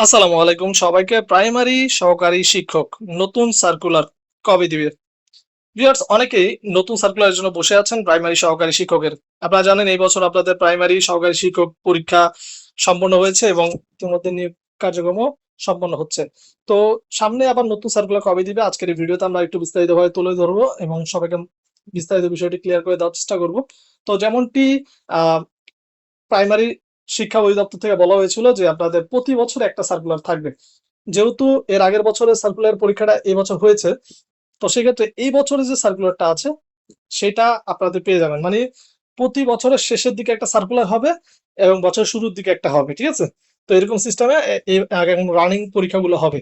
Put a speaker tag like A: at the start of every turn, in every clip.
A: আসসালামু আলাইকুম সবাইকে। প্রাইমারি সহকারী শিক্ষক নতুন সার্কুলার কবে দিবে? ভিউয়ার্স, অনেকেই নতুন সার্কুলারের জন্য বসে আছেন প্রাইমারি সহকারী শিক্ষকের। আপনারা জানেন এই বছর আপনাদের প্রাইমারি সহকারী শিক্ষক পরীক্ষা সম্পন্ন হয়েছে এবং ইতিমধ্যে নিয়োগ কার্যক্রমও সম্পন্ন হচ্ছে। তো সামনে আবার নতুন সার্কুলার কবে দিবে, আজকের এই ভিডিওতে আমরা একটু বিস্তারিতভাবে তুলে ধরবো এবং সবাইকে বিস্তারিত বিষয়টি ক্লিয়ার করে দেওয়ার চেষ্টা করব। তো যেমনটি আহ প্রাইমারি শিক্ষা অধিদপ্তর থেকে বলা হয়েছিল যে আপনাদের প্রতি বছর একটা সার্কুলার থাকবে। যেহেতু এর আগের বছরের সার্কুলার পরীক্ষাটা এই বছর হয়েছে, তো সেক্ষেত্রে এই বছরের যে সার্কুলারটা আছে সেটা আপনাদের পেয়ে যাবেন। মানে প্রতি বছরের শেষের দিকে একটা সার্কুলার হবে এবং বছরের শুরুর দিকে একটা হবে। ঠিক আছে? তো এরকম সিস্টেমে এখন রানিং পরীক্ষাগুলো হবে।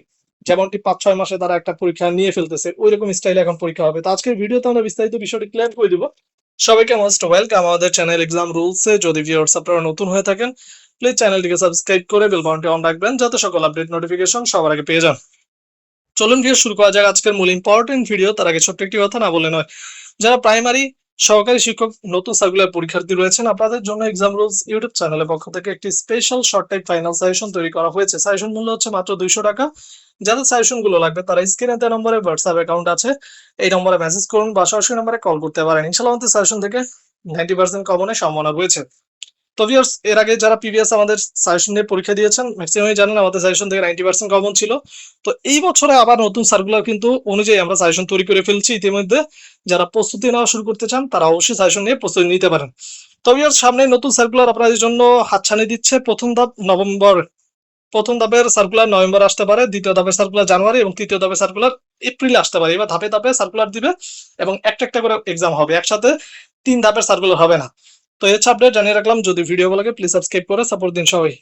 A: যেমনটি ৫-৬ মাসে তারা একটা পরীক্ষা নিয়ে ফেলতেছে, ঐরকম স্টাইলে এখন পরীক্ষা হবে। তো আজকের ভিডিওতে আমরা বিস্তারিত বিষয়টি ক্লিয়ার করে দিব। সবাইকে মোস্ট ওয়েলকাম আমাদের চ্যানেল এক্সাম রুলসে। যদি ভিউয়ার্স আপনারা নতুন হয়ে থাকেন, প্লিজ চ্যানেলটিকে সাবস্ক্রাইব করে বেল বাটনটি অন রাখবেন যাতে সকল আপডেট নোটিফিকেশন সবার আগে পেয়ে যান। চলুন ভিউয়ার্স, শুরু করা যাক আজকের মূল ইম্পর্টেন্ট ভিডিও। তার আগে ছোট্ট একটি কথা না বলে নয়, যারা প্রাইমারি সহকারী শিক্ষক নতুন সার্কুলার পরীক্ষার্থী রয়েছেন, আপনাদের জন্য এক্সাম রুলস ইউটিউব চ্যানেলের পক্ষ থেকে একটি special short type final suggestion তৈরি করা হয়েছে। সাজেশন মূল্য হচ্ছে মাত্র 200 টাকা। যাদের সাজেশন গুলো লাগবে তারা স্ক্রিনে দেওয়া নম্বরে হোয়াটসঅ্যাপ অ্যাকাউন্ট আছে, এই নম্বরে মেসেজ করুন বা সরাসরি নম্বরে কল করতে পারেন। ইনশাআল্লাহ আমাদের সাজেশন থেকে 90% কমনের সম্ভাবনা রয়েছে। তো ভিউয়ার্স, এর আগে যারা প্রিভিয়াস আমাদের সাজেশন নিয়ে পরীক্ষা দিয়েছেন ম্যাক্সিমামই জানেন আমাদের সাজেশন থেকে 90% কমন ছিল। তো এই বছরে আবার নতুন সার্কুলার কিন্তু অনুযায়ী আমরা সাজেশন তৈরি করে ফেলছি ইতিমধ্যে। যারা প্রস্তুতি নেওয়া শুরু করতে চান তারা অবশ্যই সাজেশন নিয়ে প্রস্তুতি নিতে পারেন। তো ভিউয়ার্স, সামনে নতুন সার্কুলার আপনাদের জন্য হাতছানি দিচ্ছে। প্রথম ধাপের সার্কুলার নভেম্বর আসতে পারে, দ্বিতীয় ধাপের সার্কুলার জানুয়ারি এবং তৃতীয় ধাপের সার্কুলার এপ্রিলে আসতে পারে। এবার ধাপে ধাপে সার্কুলার দিবে এবং একটা একটা করে এক্সাম হবে, একসাথে 3 ধাপের সার্কুলার হবে না। তো এই হচ্ছে আপডেট জানিয়ে রাখলাম। যদি ভিডিও ভালো লাগে প্লিজ সাবস্ক্রাইব করে সাপোর্ট দিন সবাই।